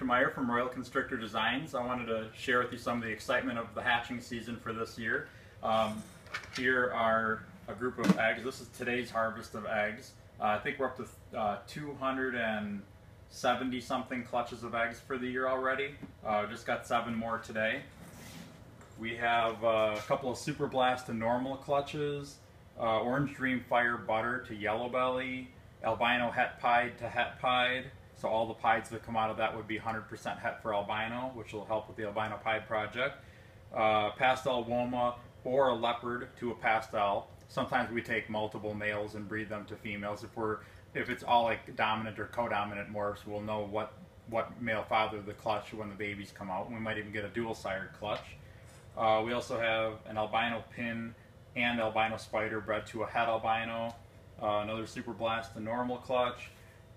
DeMeyer from Royal Constrictor Designs. I wanted to share with you some of the excitement of the hatching season for this year. Here are a group of eggs. This is today's harvest of eggs. I think we're up to 270 something clutches of eggs for the year already. Just got 7 more today. We have a couple of Super Blast to normal clutches, Orange Dream Fire Butter to Yellow Belly, Albino Het Pied to Het Pied. So all the pieds that come out of that would be 100% het for albino, which will help with the albino pied project. Pastel Woma or a leopard to a pastel. Sometimes we take multiple males and breed them to females. If it's all like dominant or co-dominant morphs, we'll know what male father the clutch when the babies come out. We might even get a dual sired clutch. We also have an albino pin and albino spider bred to a het albino. Another Super Blast to normal clutch.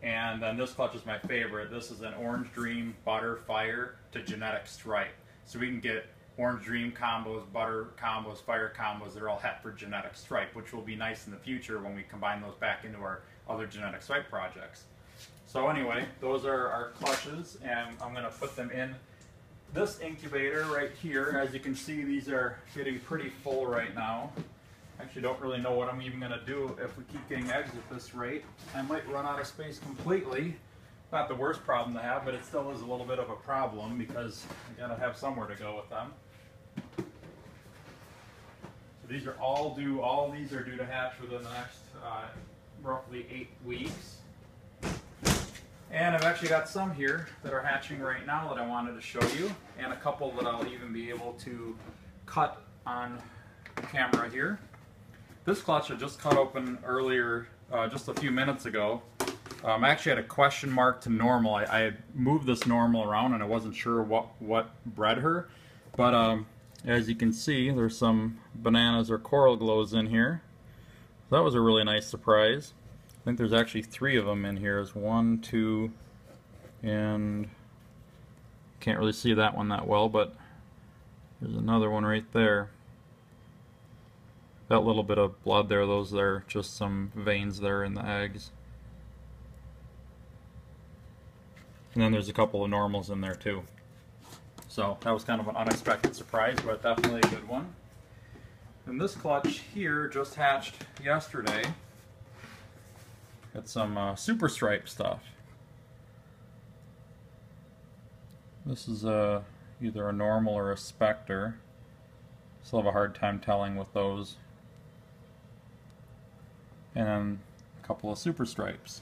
And then this clutch is my favorite. This is an Orange Dream Butter Fire to genetic stripe. So we can get Orange Dream combos, butter combos, fire combos that are all het for genetic stripe, which will be nice in the future when we combine those back into our other genetic stripe projects. So anyway, those are our clutches, and I'm going to put them in this incubator right here. As you can see, these are getting pretty full right now. Actually don't really know what I'm even going to do if we keep getting eggs at this rate. I might run out of space completely. Not the worst problem to have, but it still is a little bit of a problem because I got to have somewhere to go with them. So these are all these are due to hatch within the next roughly 8 weeks. And I've actually got some here that are hatching right now that I wanted to show you, and a couple that I'll even be able to cut on camera here. This clutch I just cut open earlier, just a few minutes ago. I actually had a question mark to normal. I had moved this normal around and I wasn't sure what bred her. But as you can see, there's some bananas or coral glows in here. That was a really nice surprise. I think there's actually 3 of them in here. There's 1, 2, and can't really see that one that well, but there's another one right there. That little bit of blood there, those are just some veins there in the eggs. And then there's a couple of normals in there too. So that was kind of an unexpected surprise, but definitely a good one. And this clutch here just hatched yesterday. Got some super stripe stuff. This is either a normal or a specter. Still have a hard time telling with those. And then a couple of super stripes.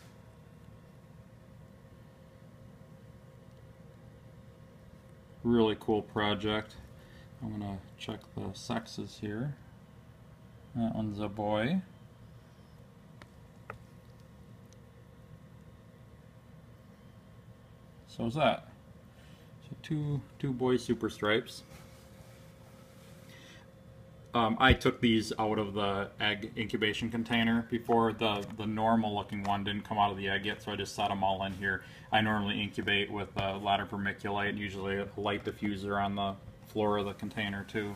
Really cool project. I'm going to check the sexes here. That one's a boy. So is that. So two boy super stripes. I took these out of the egg incubation container before. The normal looking one didn't come out of the egg yet, so I just set them all in here. I normally incubate with ladder vermiculite and usually a light diffuser on the floor of the container too.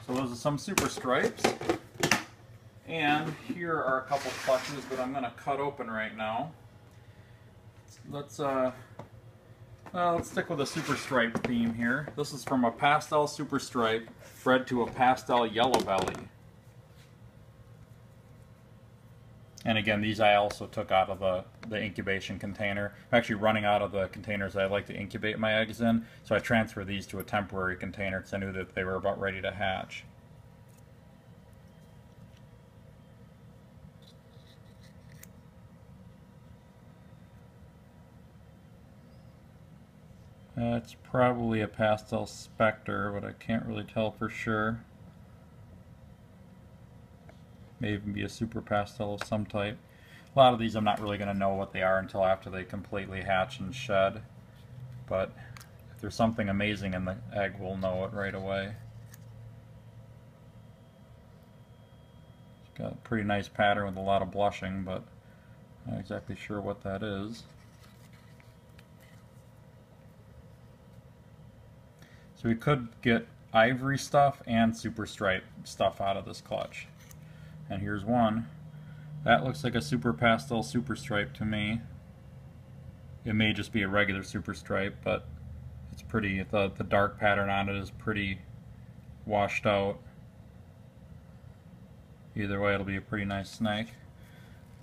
So those are some super stripes. And here are a couple clutches that I'm going to cut open right now. Let's stick with a super stripe theme here. This is from a pastel super stripe bred to a pastel yellow belly. And again, these I also took out of the incubation container. I'm actually running out of the containers I like to incubate my eggs in, so I transferred these to a temporary container because I knew that they were about ready to hatch. It's probably a pastel specter, but I can't really tell for sure. May even be a super pastel of some type. A lot of these I'm not really going to know what they are until after they completely hatch and shed. But if there's something amazing in the egg, we'll know it right away. It's got a pretty nice pattern with a lot of blushing, but I'm not exactly sure what that is. So we could get ivory stuff and super stripe stuff out of this clutch. And here's one. That looks like a super pastel super stripe to me. it may just be a regular super stripe, but it's pretty, the dark pattern on it is pretty washed out. Either way, it'll be a pretty nice snake.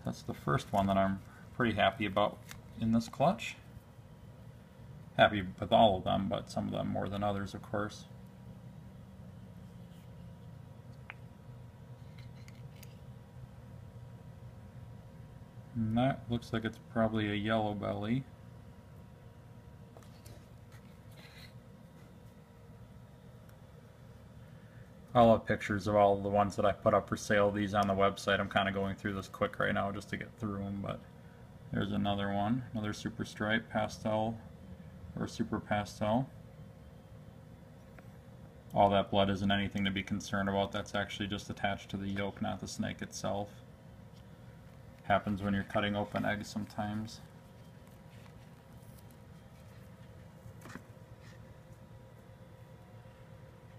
That's the first one that I'm pretty happy about in this clutch. Happy with all of them, but some of them more than others, of course. And that looks like it's probably a yellow belly. I'll have pictures of all the ones that I put up for sale, these on the website. I'm kind of going through this quick right now just to get through them, but there's another one, another super stripe pastel or super pastel. All that blood isn't anything to be concerned about. That's actually just attached to the yolk, not the snake itself. Happens when you're cutting open eggs sometimes.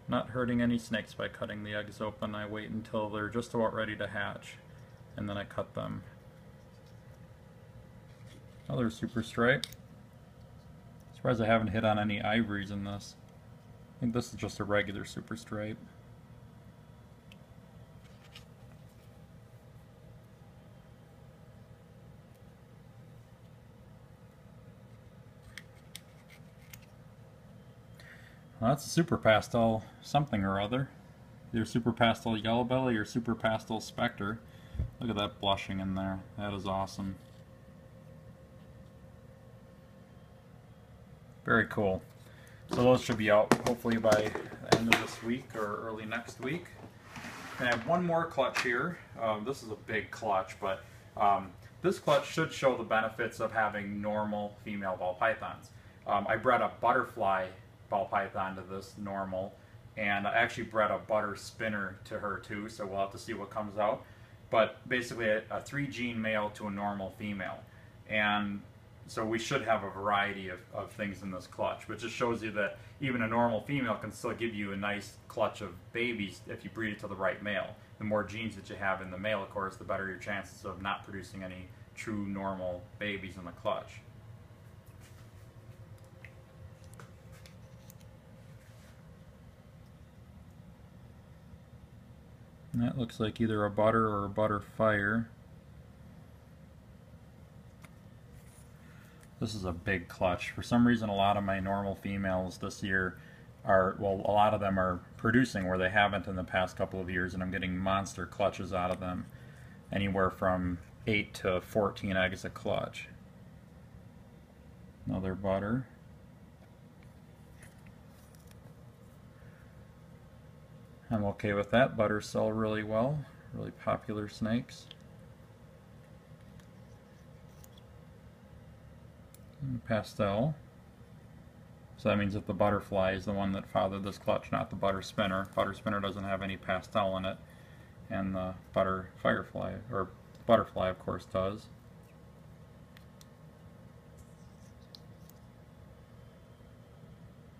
Not hurting any snakes by cutting the eggs open. I wait until they're just about ready to hatch, and then I cut them. Another super stripe. Surprised I haven't hit on any ivories in this. I think this is just a regular super stripe. Well, that's a super pastel something or other. Either super pastel yellow belly or super pastel spectre. Look at that blushing in there. That is awesome. Very cool. So those should be out hopefully by the end of this week or early next week. And I have one more clutch here. This is a big clutch, but this clutch should show the benefits of having normal female ball pythons. I bred a butterfly ball python to this normal, and I actually bred a butter spinner to her too, so we'll have to see what comes out. But basically a 3-gene male to a normal female. And so we should have a variety of things in this clutch, but just shows you that even a normal female can still give you a nice clutch of babies if you breed it to the right male. The more genes that you have in the male, of course, the better your chances of not producing any true normal babies in the clutch. And that looks like either a butter or a butter fire. This is a big clutch. For some reason, a lot of my normal females this year are, well, a lot of them are producing where they haven't in the past couple of years, and I'm getting monster clutches out of them. Anywhere from 8 to 14 eggs a clutch. Another butter. I'm okay with that. Butters sell really well. Really popular snakes. And pastel. So that means that the butterfly is the one that fathered this clutch, not the butter spinner. Butter spinner doesn't have any pastel in it. And the butter firefly, or butterfly of course does.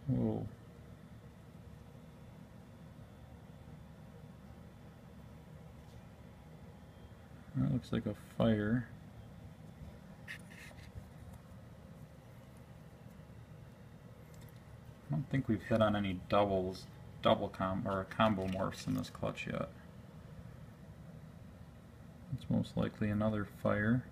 Whoa. That looks like a fire. I don't think we've hit on any combo morphs in this clutch yet. It's most likely another fire.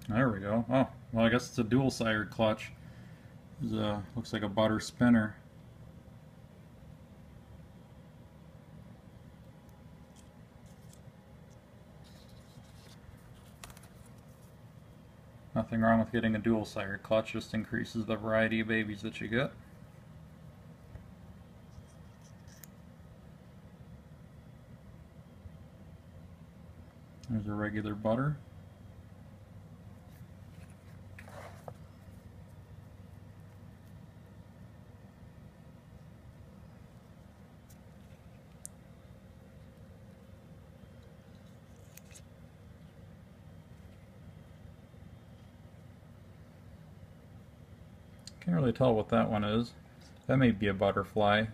There we go. Oh, well, I guess it's a dual-sired clutch. Looks like a butter spinner. Nothing wrong with getting a dual-sired clutch, just increases the variety of babies that you get. There's a regular butter. Can't really tell what that one is. That may be a butterfly,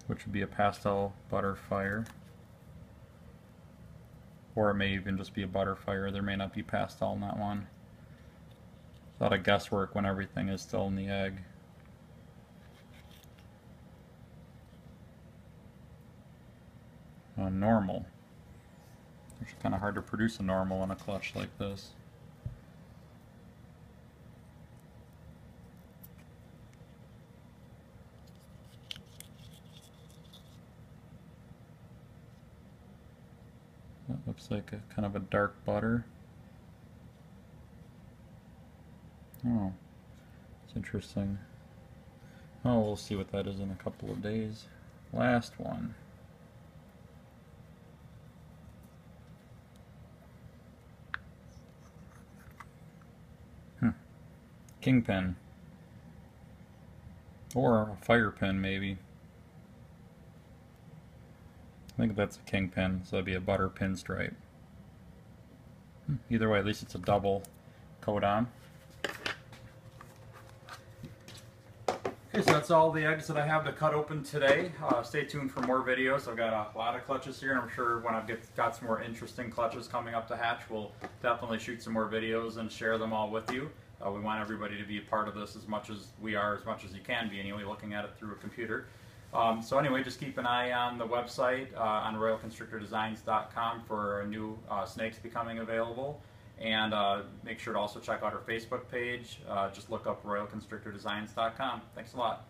which would be a pastel butterfly. Or it may even just be a butterfly. There may not be pastel in that one. It's a lot of guesswork when everything is still in the egg. Normal. It's kind of hard to produce a normal in a clutch like this. That looks like a kind of a dark butter. Oh, it's interesting. Oh, we'll see what that is in a couple of days. Last one. Kingpin. Or a fire pin, maybe. I think that's a kingpin, so that'd be a butter pinstripe. Either way, at least it's a double coat on. Okay, so that's all the eggs that I have to cut open today. Stay tuned for more videos. I've got a lot of clutches here, and I'm sure when I've got some more interesting clutches coming up to hatch, we'll definitely shoot some more videos and share them all with you. We want everybody to be a part of this as much as we are, as much as you can be anyway, looking at it through a computer. So anyway, just keep an eye on the website on royalconstructordesigns.com for new snakes becoming available. And make sure to also check out our Facebook page. Just look up royalconstructordesigns.com. Thanks a lot.